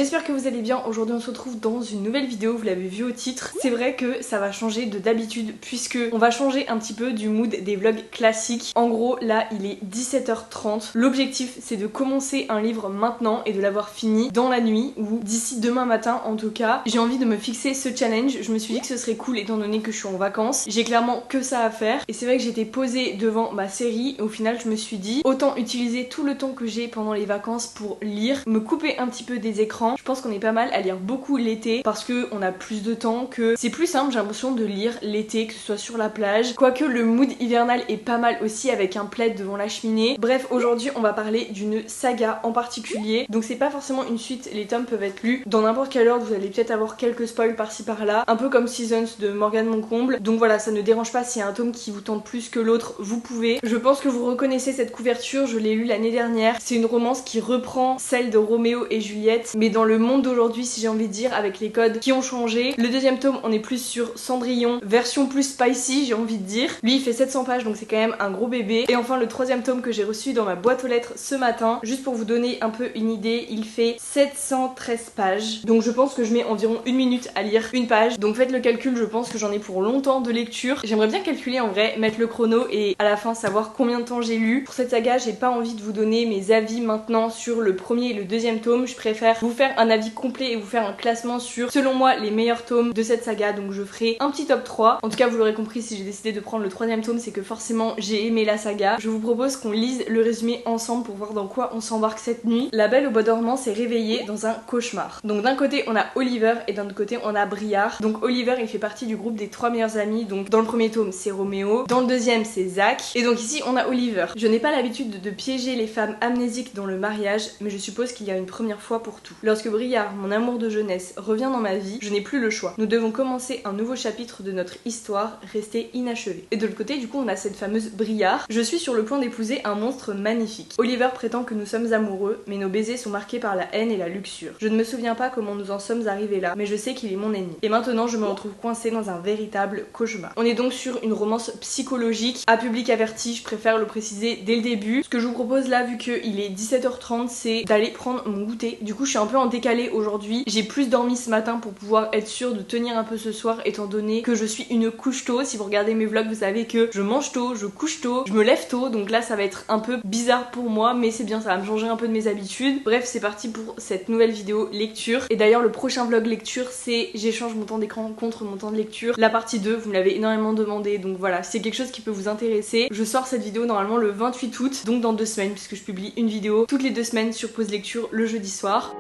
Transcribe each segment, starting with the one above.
j'espère que vous allez bien. Aujourd'hui on se retrouve dans une nouvelle vidéo, vous l'avez vu au titre. C'est vrai que ça va changer de d'habitude puisque on va changer un petit peu du mood des vlogs classiques. En gros là il est 17h30. L'objectif c'est de commencer un livre maintenant et de l'avoir fini dans la nuit ou d'ici demain matin en tout cas. J'ai envie de me fixer ce challenge, je me suis dit que ce serait cool étant donné que je suis en vacances. J'ai clairement que ça à faire et c'est vrai que j'étais posée devant ma série et au final je me suis dit autant utiliser tout le temps que j'ai pendant les vacances pour lire, me couper un petit peu des écrans. Je pense qu'on est pas mal à lire beaucoup l'été parce que on a plus de temps, que c'est plus simple, j'ai l'impression de lire l'été, que ce soit sur la plage. Quoique le mood hivernal est pas mal aussi avec un plaid devant la cheminée. Bref, aujourd'hui on va parler d'une saga en particulier. Donc c'est pas forcément une suite, les tomes peuvent être lus dans n'importe quelle ordre, vous allez peut-être avoir quelques spoils par-ci par-là, un peu comme Seasons de Morgane Moncomble. Donc voilà, ça ne dérange pas s'il y a un tome qui vous tente plus que l'autre, vous pouvez. Je pense que vous reconnaissez cette couverture, je l'ai lu l'année dernière. C'est une romance qui reprend celle de Roméo et Juliette, mais dans le monde d'aujourd'hui, si j'ai envie de dire, avec les codes qui ont changé. Le deuxième tome, on est plus sur Cendrillon, version plus spicy, j'ai envie de dire. Lui, il fait 700 pages, donc c'est quand même un gros bébé. Et enfin, le troisième tome que j'ai reçu dans ma boîte aux lettres ce matin, juste pour vous donner un peu une idée, il fait 713 pages. Donc je pense que je mets environ une minute à lire une page. Donc faites le calcul, je pense que j'en ai pour longtemps de lecture. J'aimerais bien calculer en vrai, mettre le chrono et à la fin savoir combien de temps j'ai lu. Pour cette saga, j'ai pas envie de vous donner mes avis maintenant sur le premier et le deuxième tome. Je préfère vous faire un avis complet et vous faire un classement sur, selon moi, les meilleurs tomes de cette saga. Donc je ferai un petit top 3. En tout cas, vous l'aurez compris, si j'ai décidé de prendre le troisième tome, c'est que forcément j'ai aimé la saga. Je vous propose qu'on lise le résumé ensemble pour voir dans quoi on s'embarque cette nuit. La Belle au bois dormant s'est réveillée dans un cauchemar. Donc d'un côté on a Oliver et d'un autre côté on a Briard. Donc Oliver il fait partie du groupe des 3 meilleurs amis. Donc dans le premier tome c'est Roméo, dans le deuxième c'est Zach et donc ici on a Oliver. Je n'ai pas l'habitude de piéger les femmes amnésiques dans le mariage, mais je suppose qu'il y a une première fois pour tout. Lorsque Briard, mon amour de jeunesse, revient dans ma vie, je n'ai plus le choix. Nous devons commencer un nouveau chapitre de notre histoire restée inachevée. Et de l'autre côté du coup on a cette fameuse Briard. Je suis sur le point d'épouser un monstre magnifique. Oliver prétend que nous sommes amoureux, mais nos baisers sont marqués par la haine et la luxure. Je ne me souviens pas comment nous en sommes arrivés là, mais je sais qu'il est mon ennemi. Et maintenant je me retrouve coincée dans un véritable cauchemar. On est donc sur une romance psychologique, à public averti, je préfère le préciser dès le début. Ce que je vous propose là, vu qu'il est 17h30, c'est d'aller prendre mon goûter. Du coup je suis un peu en décalé aujourd'hui. J'ai plus dormi ce matin pour pouvoir être sûre de tenir un peu ce soir, étant donné que je suis une couche tôt. Si vous regardez mes vlogs, vous savez que je mange tôt, je couche tôt, je me lève tôt, donc là ça va être un peu bizarre pour moi, mais c'est bien, ça va me changer un peu de mes habitudes. Bref, c'est parti pour cette nouvelle vidéo lecture. Et d'ailleurs le prochain vlog lecture c'est j'échange mon temps d'écran contre mon temps de lecture. La partie 2, vous me l'avez énormément demandé, donc voilà, c'est quelque chose qui peut vous intéresser. Je sors cette vidéo normalement le 28 août, donc dans 2 semaines, puisque je publie une vidéo toutes les 2 semaines sur pause lecture le jeudi soir.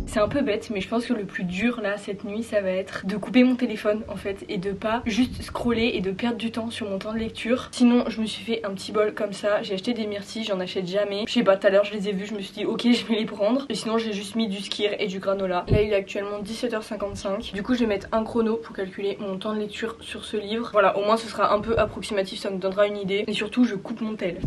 C'est un peu bête, mais je pense que le plus dur là cette nuit ça va être de couper mon téléphone en fait et de pas juste scroller et de perdre du temps sur mon temps de lecture. Sinon je me suis fait un petit bol comme ça, j'ai acheté des myrtilles, j'en achète jamais. Je sais pas, tout à l'heure je les ai vus, je me suis dit ok je vais les prendre. Et sinon j'ai juste mis du skyr et du granola. Là il est actuellement 17h55. Du coup je vais mettre un chrono pour calculer mon temps de lecture sur ce livre. Voilà, au moins ce sera un peu approximatif, ça me donnera une idée. Et surtout je coupe mon tel.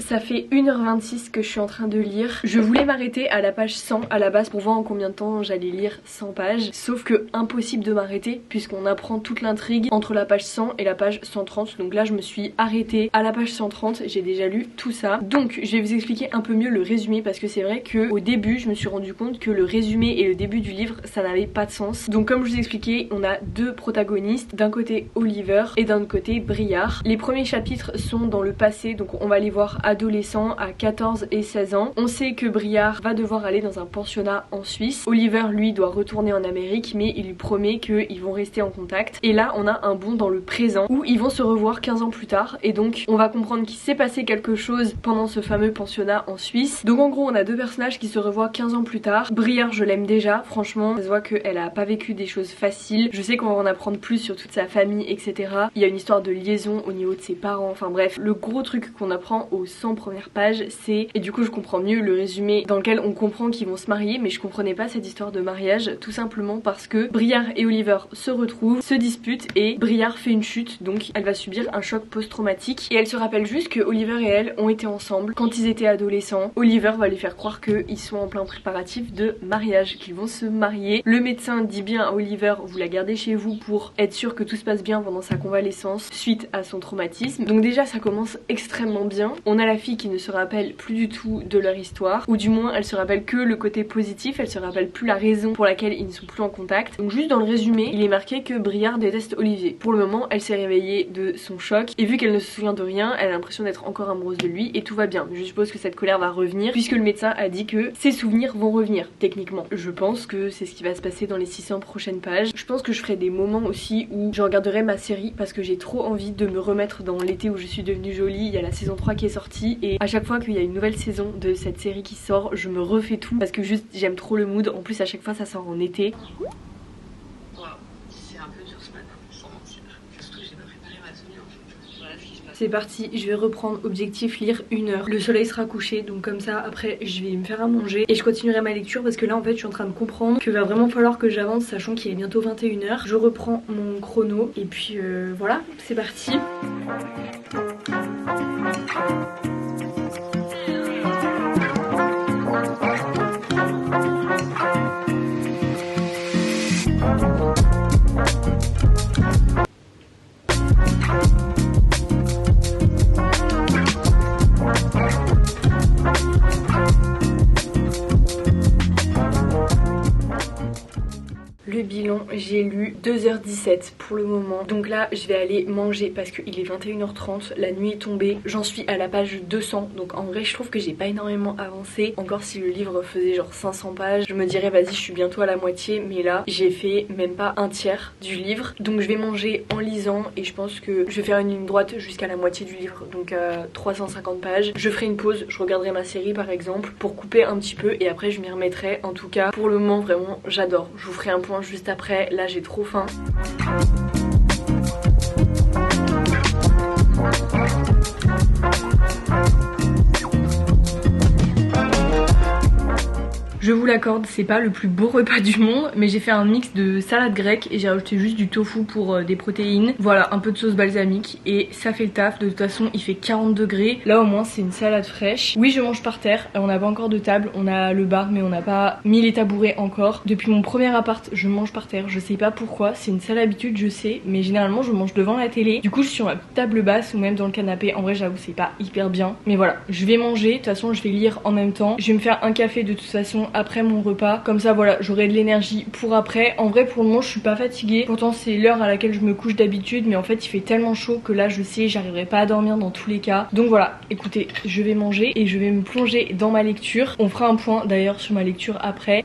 Ça fait 1h26 que je suis en train de lire. Je voulais m'arrêter à la page 100 à la base pour voir en combien de temps j'allais lire 100 pages. Sauf que impossible de m'arrêter puisqu'on apprend toute l'intrigue entre la page 100 et la page 130. Donc là je me suis arrêtée à la page 130. J'ai déjà lu tout ça. Donc je vais vous expliquer un peu mieux le résumé parce que c'est vrai qu'au début je me suis rendu compte que le résumé et le début du livre ça n'avait pas de sens. Donc comme je vous ai expliqué, on a 2 protagonistes. D'un côté Oliver et d'un autre côté Briard. Les premiers chapitres sont dans le passé, donc on va les voir adolescents à 14 et 16 ans. On sait que Briard va devoir aller dans un pensionnat en Suisse. Oliver lui doit retourner en Amérique, mais il lui promet qu'ils vont rester en contact. Et là on a un bond dans le présent où ils vont se revoir 15 ans plus tard et donc on va comprendre qu'il s'est passé quelque chose pendant ce fameux pensionnat en Suisse. Donc en gros on a 2 personnages qui se revoient 15 ans plus tard. Briard je l'aime déjà, franchement ça se voit qu'elle a pas vécu des choses faciles. Je sais qu'on va en apprendre plus sur toute sa famille etc. Il y a une histoire de liaison au niveau de ses parents, enfin bref, le gros truc qu'on apprend au 100% en première page, c'est, et du coup je comprends mieux le résumé dans lequel on comprend qu'ils vont se marier, mais je comprenais pas cette histoire de mariage tout simplement parce que Briare et Oliver se retrouvent, se disputent et Briare fait une chute, donc elle va subir un choc post-traumatique et elle se rappelle juste que Oliver et elle ont été ensemble quand ils étaient adolescents. Oliver va lui faire croire qu'ils sont en plein préparatif de mariage, qu'ils vont se marier. Le médecin dit bien à Oliver, vous la gardez chez vous pour être sûr que tout se passe bien pendant sa convalescence suite à son traumatisme. Donc déjà ça commence extrêmement bien. On a la fille qui ne se rappelle plus du tout de leur histoire, ou du moins elle se rappelle que le côté positif, elle se rappelle plus la raison pour laquelle ils ne sont plus en contact. Donc juste dans le résumé, il est marqué que Briare déteste Olivier. Pour le moment, elle s'est réveillée de son choc et vu qu'elle ne se souvient de rien, elle a l'impression d'être encore amoureuse de lui et tout va bien. Je suppose que cette colère va revenir puisque le médecin a dit que ses souvenirs vont revenir techniquement. Je pense que c'est ce qui va se passer dans les 600 prochaines pages. Je pense que je ferai des moments aussi où je regarderai ma série parce que j'ai trop envie de me remettre dans l'été où je suis devenue jolie. Il y a la saison 3 qui est sortie et à chaque fois qu'il y a une nouvelle saison de cette série qui sort, je me refais tout parce que juste j'aime trop le mood. En plus à chaque fois ça sort en été. C'est parti, je vais reprendre objectif lire 1 heure. Le soleil sera couché donc comme ça après je vais me faire à manger et je continuerai ma lecture parce que là en fait je suis en train de comprendre qu'il va vraiment falloir que j'avance sachant qu'il est bientôt 21 h. Je reprends mon chrono et puis voilà, c'est parti. Le bilan, j'ai lu 2h17 pour le moment. Donc là, je vais aller manger parce qu'il est 21h30, la nuit est tombée. J'en suis à la page 200. Donc en vrai, je trouve que j'ai pas énormément avancé. Encore si le livre faisait genre 500 pages, je me dirais vas-y, je suis bientôt à la moitié. Mais là, j'ai fait même pas un tiers du livre. Donc je vais manger en lisant et je pense que je vais faire une ligne droite jusqu'à la moitié du livre. Donc 350 pages. Je ferai une pause, je regarderai ma série par exemple pour couper un petit peu et après je m'y remettrai. En tout cas, pour le moment, vraiment, j'adore. Je vous ferai un point juste après, là j'ai trop faim. Je vous l'accorde, c'est pas le plus beau repas du monde, mais j'ai fait un mix de salade grecque et j'ai rajouté juste du tofu pour des protéines. Voilà, un peu de sauce balsamique et ça fait le taf. De toute façon, il fait 40 degrés. Là au moins, c'est une salade fraîche. Oui, je mange par terre. On n'a pas encore de table. On a le bar, mais on n'a pas mis les tabourets encore. Depuis mon premier appart, je mange par terre. Je sais pas pourquoi. C'est une sale habitude, je sais, mais généralement, je mange devant la télé. Du coup, je suis sur ma petite table basse ou même dans le canapé. En vrai, j'avoue, c'est pas hyper bien. Mais voilà, je vais manger. De toute façon, je vais lire en même temps. Je vais me faire un café de toute façon après mon repas, comme ça voilà, j'aurai de l'énergie pour après. En vrai pour le moment je suis pas fatiguée, pourtant c'est l'heure à laquelle je me couche d'habitude, mais en fait il fait tellement chaud que là je sais j'arriverai pas à dormir dans tous les cas. Donc voilà, écoutez, je vais manger et je vais me plonger dans ma lecture. On fera un point d'ailleurs sur ma lecture après.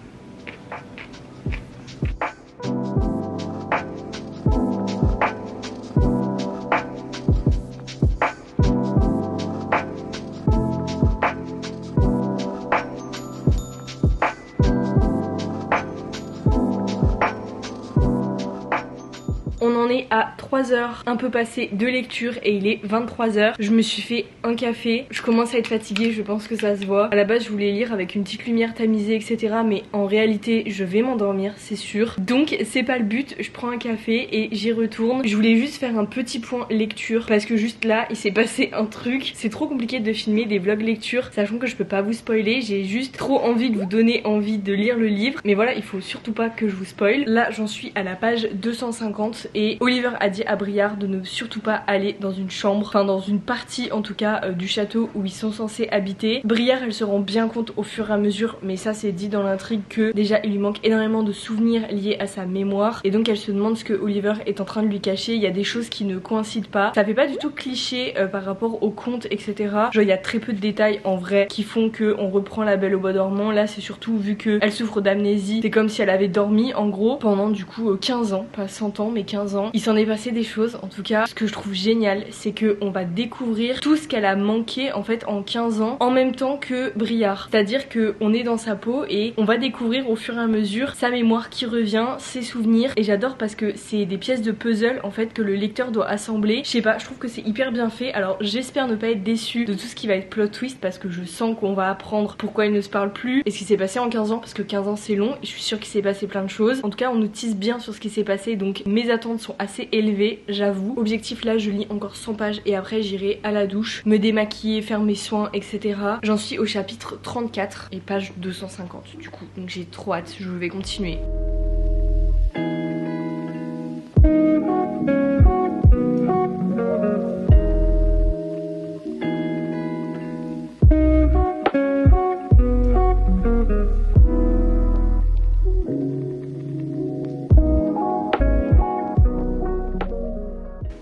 On en est à 3 heures un peu passé de lecture et il est 23 h. Je me suis fait un café, je commence à être fatiguée, je pense que ça se voit. À la base je voulais lire avec une petite lumière tamisée etc, mais en réalité je vais m'endormir c'est sûr. Donc c'est pas le but, je prends un café et j'y retourne. Je voulais juste faire un petit point lecture parce que juste là il s'est passé un truc. C'est trop compliqué de filmer des vlogs lecture sachant que je peux pas vous spoiler. J'ai juste trop envie de vous donner envie de lire le livre, mais voilà, il faut surtout pas que je vous spoil. Là j'en suis à la page 250 et Oliver a dit à Briare de ne surtout pas aller dans une chambre, enfin dans une partie en tout cas du château où ils sont censés habiter. Briare elle se rend bien compte au fur et à mesure, mais ça c'est dit dans l'intrigue, que déjà il lui manque énormément de souvenirs liés à sa mémoire et donc elle se demande ce que Oliver est en train de lui cacher. Il y a des choses qui ne coïncident pas, ça fait pas du tout cliché par rapport au conte etc. Genre il y a très peu de détails en vrai qui font que on reprend La Belle au Bois dormant. Là c'est surtout vu qu'elle souffre d'amnésie, c'est comme si elle avait dormi en gros pendant du coup 15 ans, pas 100 ans mais 15 ans. Il s'en ai passé des choses. En tout cas, ce que je trouve génial, c'est qu'on va découvrir tout ce qu'elle a manqué en fait en 15 ans en même temps que Briard. C'est-à-dire qu'on est dans sa peau et on va découvrir au fur et à mesure sa mémoire qui revient, ses souvenirs. Et j'adore parce que c'est des pièces de puzzle en fait que le lecteur doit assembler. Je sais pas, je trouve que c'est hyper bien fait. Alors j'espère ne pas être déçue de tout ce qui va être plot twist parce que je sens qu'on va apprendre pourquoi ils ne se parlent plus et ce qui s'est passé en 15 ans parce que 15 ans c'est long et je suis sûre qu'il s'est passé plein de choses. En tout cas on nous tease bien sur ce qui s'est passé donc mes attentes sont assez élevées, j'avoue. Objectif là, je lis encore 100 pages et après j'irai à la douche, me démaquiller, faire mes soins, etc. J'en suis au chapitre 34 et page 250 du coup, donc j'ai trop hâte, je vais continuer.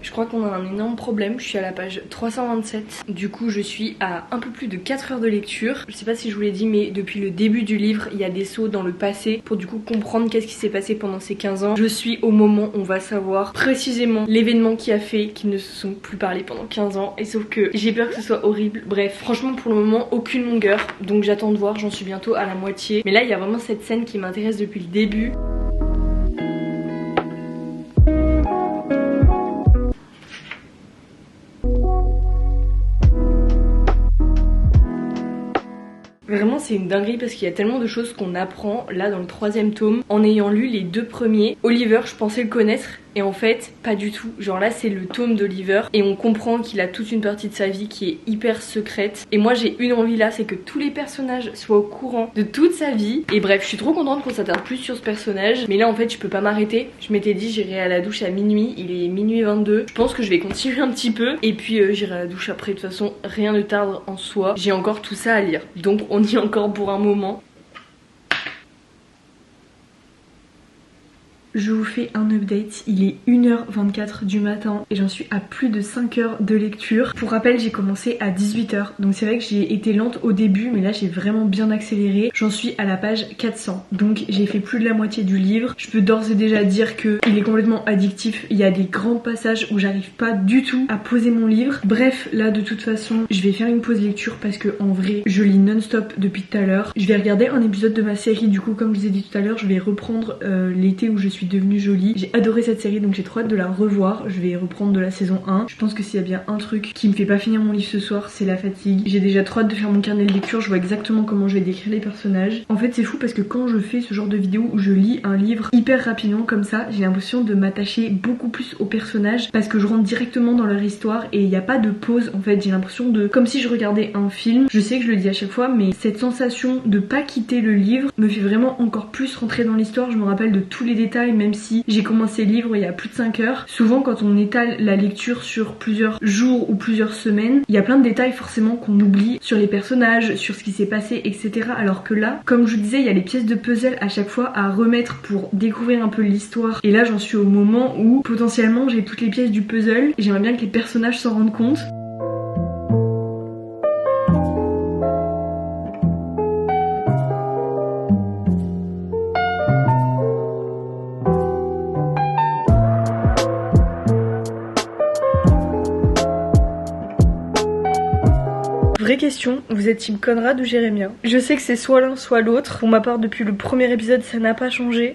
Je crois qu'on a un énorme problème, je suis à la page 327. Du coup je suis à un peu plus de 4 heures de lecture. Je sais pas si je vous l'ai dit mais depuis le début du livre il y a des sauts dans le passé pour du coup comprendre qu'est-ce qui s'est passé pendant ces 15 ans. Je suis au moment où on va savoir précisément l'événement qui a fait qu'ils ne se sont plus parlé pendant 15 ans. Et sauf que j'ai peur que ce soit horrible. Bref, franchement pour le moment aucune longueur. Donc j'attends de voir, j'en suis bientôt à la moitié. Mais là il y a vraiment cette scène qui m'intéresse depuis le début. Vraiment c'est une dinguerie parce qu'il y a tellement de choses qu'on apprend là dans le 3e tome en ayant lu les 2 premiers. Oliver je pensais le connaître et en fait pas du tout. Genre là c'est le tome d'Oliver et on comprend qu'il a toute une partie de sa vie qui est hyper secrète. Et moi j'ai une envie là, c'est que tous les personnages soient au courant de toute sa vie. Et bref je suis trop contente qu'on s'attarde plus sur ce personnage. Mais là en fait je peux pas m'arrêter. Je m'étais dit j'irai à la douche à minuit, il est minuit 22. Je pense que je vais continuer un petit peu et puis j'irai à la douche après. De toute façon rien ne tarde en soi. J'ai encore tout ça à lire. Donc on y est encore pour un moment. Je vous fais un update, il est 1h24 du matin et j'en suis à plus de 5 heures de lecture. Pour rappel j'ai commencé à 18h donc c'est vrai que j'ai été lente au début mais là j'ai vraiment bien accéléré. J'en suis à la page 400 donc j'ai fait plus de la moitié du livre. Je peux d'ores et déjà dire qu'il est complètement addictif. Il y a des grands passages où j'arrive pas du tout à poser mon livre. Bref là de toute façon je vais faire une pause lecture parce que en vrai je lis non-stop depuis tout à l'heure. Je vais regarder un épisode de ma série du coup comme je vous ai dit tout à l'heure. Je vais reprendre l'été où je suis devenue jolie. J'ai adoré cette série donc j'ai trop hâte de la revoir. Je vais reprendre de la saison 1. Je pense que s'il y a bien un truc qui me fait pas finir mon livre ce soir c'est la fatigue. J'ai déjà trop hâte de faire mon carnet de lecture. Je vois exactement comment je vais décrire les personnages. En fait c'est fou parce que quand je fais ce genre de vidéo où je lis un livre hyper rapidement comme ça, j'ai l'impression de m'attacher beaucoup plus aux personnages parce que je rentre directement dans leur histoire et il n'y a pas de pause en fait. J'ai l'impression de comme si je regardais un film. Je sais que je le dis à chaque fois mais cette sensation de pas quitter le livre me fait vraiment encore plus rentrer dans l'histoire. Je me rappelle de tous les détails même si j'ai commencé le livre il y a plus de 5 heures. Souvent quand on étale la lecture sur plusieurs jours ou plusieurs semaines, il y a plein de détails forcément qu'on oublie sur les personnages, sur ce qui s'est passé, etc. Alors que là, comme je vous disais, il y a les pièces de puzzle à chaque fois à remettre pour découvrir un peu l'histoire. Et là j'en suis au moment où potentiellement j'ai toutes les pièces du puzzle et j'aimerais bien que les personnages s'en rendent compte. Vraie question, vous êtes team Conrad ou Jérémia? Je sais que c'est soit l'un soit l'autre. Pour ma part depuis le premier épisode ça n'a pas changé.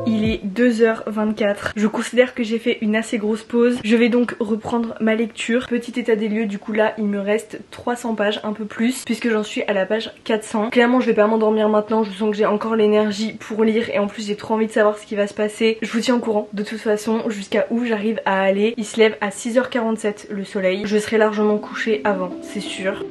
Il est 2h24. Je considère que j'ai fait une assez grosse pause. Je vais donc reprendre ma lecture. Petit état des lieux, du coup là il me reste 300 pages, un peu plus, puisque j'en suis à la page 400. Clairement je vais pas m'endormir maintenant, je sens que j'ai encore l'énergie pour lire et en plus j'ai trop envie de savoir ce qui va se passer. Je vous tiens au courant de toute façon jusqu'à où j'arrive à aller. Il se lève à 6h47 le soleil. Je serai largement couchée avant, c'est sûr.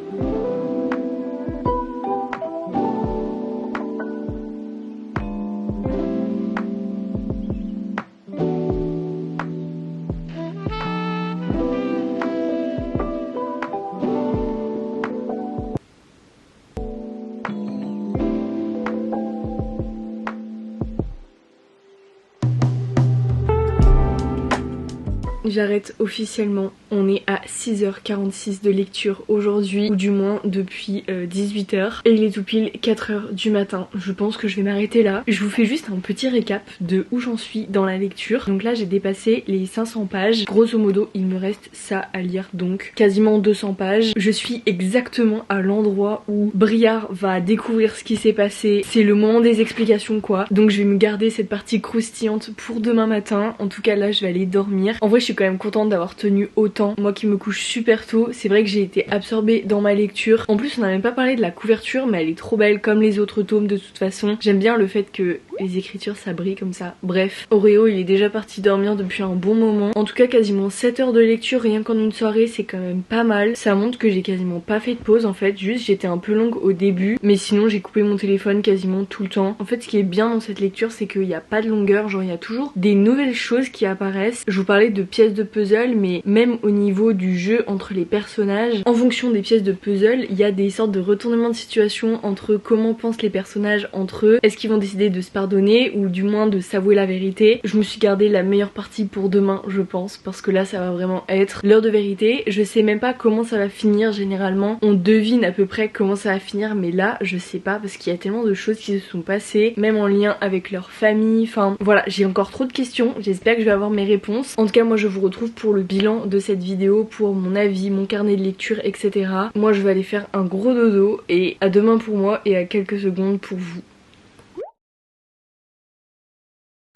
j'arrête officiellement. On est à 6h46 de lecture aujourd'hui, ou du moins depuis 18h. Et il est tout pile 4h du matin. Je pense que je vais m'arrêter là. Je vous fais juste un petit récap de où j'en suis dans la lecture. Donc là j'ai dépassé les 500 pages. Grosso modo il me reste ça à lire, donc quasiment 200 pages. Je suis exactement à l'endroit où Briard va découvrir ce qui s'est passé. C'est le moment des explications quoi. Donc je vais me garder cette partie croustillante pour demain matin. En tout cas là je vais aller dormir. En vrai je suis quand même contente d'avoir tenu autant. Moi qui me couche super tôt, c'est vrai que j'ai été absorbée dans ma lecture. En plus on n'a même pas parlé de la couverture, mais elle est trop belle comme les autres tomes de toute façon. J'aime bien le fait que les écritures ça brille comme ça. Bref, Oreo il est déjà parti dormir depuis un bon moment. En tout cas quasiment 7 heures de lecture rien qu'en une soirée, c'est quand même pas mal. Ça montre que j'ai quasiment pas fait de pause en fait, juste j'étais un peu longue au début, mais sinon j'ai coupé mon téléphone quasiment tout le temps. En fait ce qui est bien dans cette lecture c'est qu'il n'y a pas de longueur, genre il y a toujours des nouvelles choses qui apparaissent. Je vous parlais de pièces de puzzle, mais même au niveau du jeu entre les personnages, en fonction des pièces de puzzle, il y a des sortes de retournements de situation entre comment pensent les personnages entre eux. Est-ce qu'ils vont décider de se pardonner ou du moins de s'avouer la vérité? Je me suis gardé la meilleure partie pour demain je pense, parce que là ça va vraiment être l'heure de vérité. Je sais même pas comment ça va finir, généralement on devine à peu près comment ça va finir, mais là je sais pas parce qu'il y a tellement de choses qui se sont passées, même en lien avec leur famille, enfin voilà, j'ai encore trop de questions, j'espère que je vais avoir mes réponses. En tout cas moi je vous retrouve pour le bilan de cette vidéo, pour mon avis, mon carnet de lecture, etc. Moi je vais aller faire un gros dodo et à demain pour moi et à quelques secondes pour vous.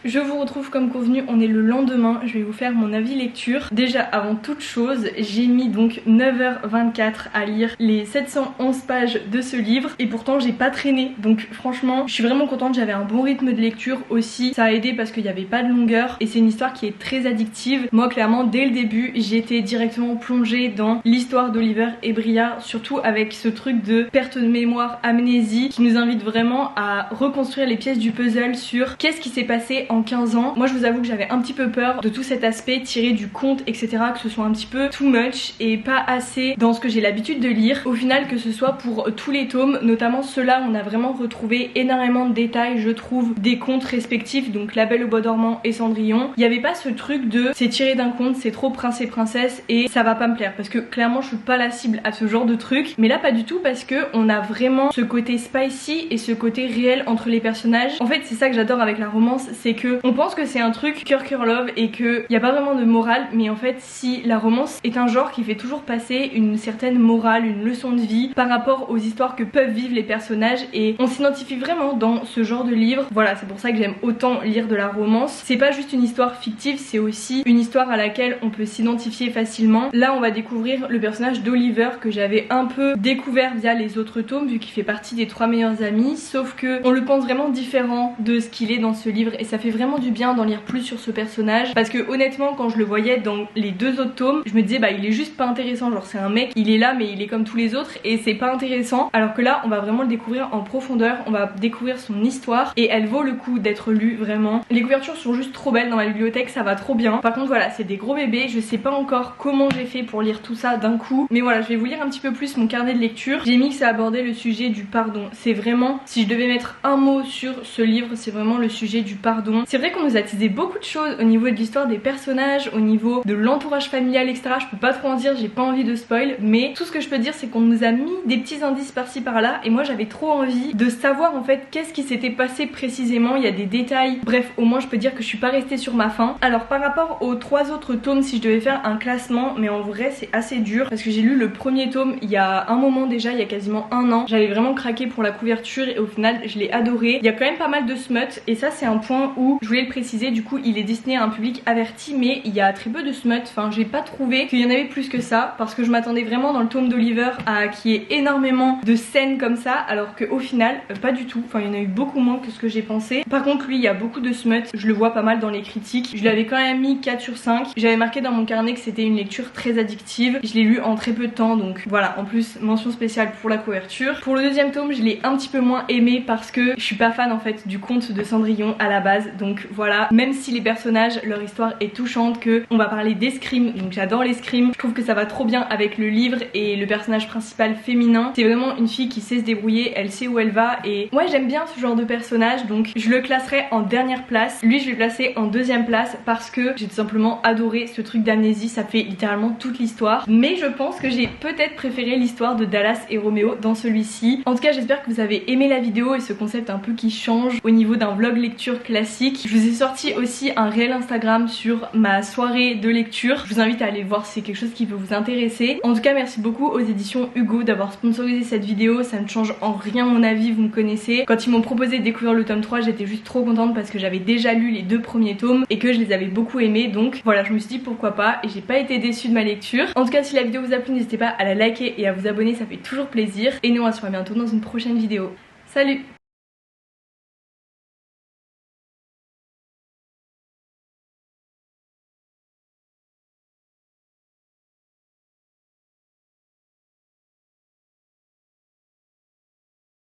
Je vous retrouve comme convenu, on est le lendemain, je vais vous faire mon avis lecture. Déjà avant toute chose, j'ai mis donc 9h24 à lire les 711 pages de ce livre et pourtant j'ai pas traîné, donc franchement je suis vraiment contente, j'avais un bon rythme de lecture aussi, ça a aidé parce qu'il n'y avait pas de longueur et c'est une histoire qui est très addictive. Moi clairement dès le début j'étais directement plongée dans l'histoire d'Oliver et Briard, surtout avec ce truc de perte de mémoire, amnésie, qui nous invite vraiment à reconstruire les pièces du puzzle sur qu'est-ce qui s'est passé en 15 ans. Moi je vous avoue que j'avais un petit peu peur de tout cet aspect tiré du conte, etc., que ce soit un petit peu too much et pas assez dans ce que j'ai l'habitude de lire. Au final que ce soit pour tous les tomes, notamment ceux-là, on a vraiment retrouvé énormément de détails je trouve des contes respectifs, donc La Belle au Bois dormant et Cendrillon. Il n'y avait pas ce truc de c'est tiré d'un conte, c'est trop prince et princesse et ça va pas me plaire, parce que clairement je suis pas la cible à ce genre de truc, mais là pas du tout, parce que on a vraiment ce côté spicy et ce côté réel entre les personnages. En fait c'est ça que j'adore avec la romance, c'est que on pense que c'est un truc cœur love et qu'il n'y a pas vraiment de morale, mais en fait si la romance est un genre qui fait toujours passer une certaine morale, une leçon de vie par rapport aux histoires que peuvent vivre les personnages, et on s'identifie vraiment dans ce genre de livre. Voilà, c'est pour ça que j'aime autant lire de la romance. C'est pas juste une histoire fictive, c'est aussi une histoire à laquelle on peut s'identifier facilement. Là on va découvrir le personnage d'Oliver que j'avais un peu découvert via les autres tomes vu qu'il fait partie des 3 meilleurs amis, sauf que on le pense vraiment différent de ce qu'il est dans ce livre et ça fait vraiment du bien d'en lire plus sur ce personnage, parce que honnêtement quand je le voyais dans les 2 autres tomes je me disais bah il est juste pas intéressant, genre c'est un mec, il est là mais il est comme tous les autres et c'est pas intéressant, alors que là on va vraiment le découvrir en profondeur, on va découvrir son histoire et elle vaut le coup d'être lue vraiment. Les couvertures sont juste trop belles dans ma bibliothèque, ça va trop bien. Par contre voilà, c'est des gros bébés, je sais pas encore comment j'ai fait pour lire tout ça d'un coup, mais voilà, je vais vous lire un petit peu plus mon carnet de lecture. J'ai mis que ça abordait le sujet du pardon. C'est vraiment, si je devais mettre un mot sur ce livre, c'est vraiment le sujet du pardon. C'est vrai qu'on nous a teasé beaucoup de choses au niveau de l'histoire des personnages, au niveau de l'entourage familial, etc. Je peux pas trop en dire, j'ai pas envie de spoil, mais tout ce que je peux dire c'est qu'on nous a mis des petits indices par-ci par-là et moi j'avais trop envie de savoir en fait qu'est-ce qui s'était passé précisément. Il y a des détails, bref au moins je peux dire que je suis pas restée sur ma faim. Alors par rapport aux 3 autres tomes, si je devais faire un classement, mais en vrai c'est assez dur parce que j'ai lu le premier tome il y a un moment déjà, il y a quasiment un an. J'avais vraiment craqué pour la couverture et au final je l'ai adoré. Il y a quand même pas mal de smut et ça c'est un point où je voulais le préciser, du coup il est destiné à un public averti mais il y a très peu de smut, enfin j'ai pas trouvé qu'il y en avait plus que ça parce que je m'attendais vraiment dans le tome d'Oliver à qu'il y ait énormément de scènes comme ça, alors qu'au final pas du tout, enfin il y en a eu beaucoup moins que ce que j'ai pensé. Par contre lui il y a beaucoup de smut, je le vois pas mal dans les critiques, je lui avais quand même mis 4 sur 5, j'avais marqué dans mon carnet que c'était une lecture très addictive, je l'ai lu en très peu de temps donc voilà, en plus mention spéciale pour la couverture. Pour le deuxième tome je l'ai un petit peu moins aimé parce que je suis pas fan en fait du conte de Cendrillon à la base, donc voilà, même si les personnages, leur histoire est touchante, que on va parler d'escrime, donc j'adore l'escrime, je trouve que ça va trop bien avec le livre et le personnage principal féminin. C'est vraiment une fille qui sait se débrouiller, elle sait où elle va et ouais, j'aime bien ce genre de personnage, donc je le classerai en dernière place. Lui je vais le placer en deuxième place parce que j'ai tout simplement adoré ce truc d'amnésie, ça fait littéralement toute l'histoire. Mais je pense que j'ai peut-être préféré l'histoire de Dallas et Roméo dans celui-ci. En tout cas j'espère que vous avez aimé la vidéo et ce concept un peu qui change au niveau d'un vlog lecture classique. Je vous ai sorti aussi un réel Instagram sur ma soirée de lecture, je vous invite à aller voir si c'est quelque chose qui peut vous intéresser. En tout cas merci beaucoup aux éditions Hugo d'avoir sponsorisé cette vidéo, ça ne change en rien mon avis, vous me connaissez. Quand ils m'ont proposé de découvrir le tome 3 j'étais juste trop contente parce que j'avais déjà lu les 2 premiers tomes et que je les avais beaucoup aimés, donc voilà, je me suis dit pourquoi pas et j'ai pas été déçue de ma lecture. En tout cas si la vidéo vous a plu n'hésitez pas à la liker et à vous abonner, ça fait toujours plaisir et nous on se revoit bientôt dans une prochaine vidéo. Salut!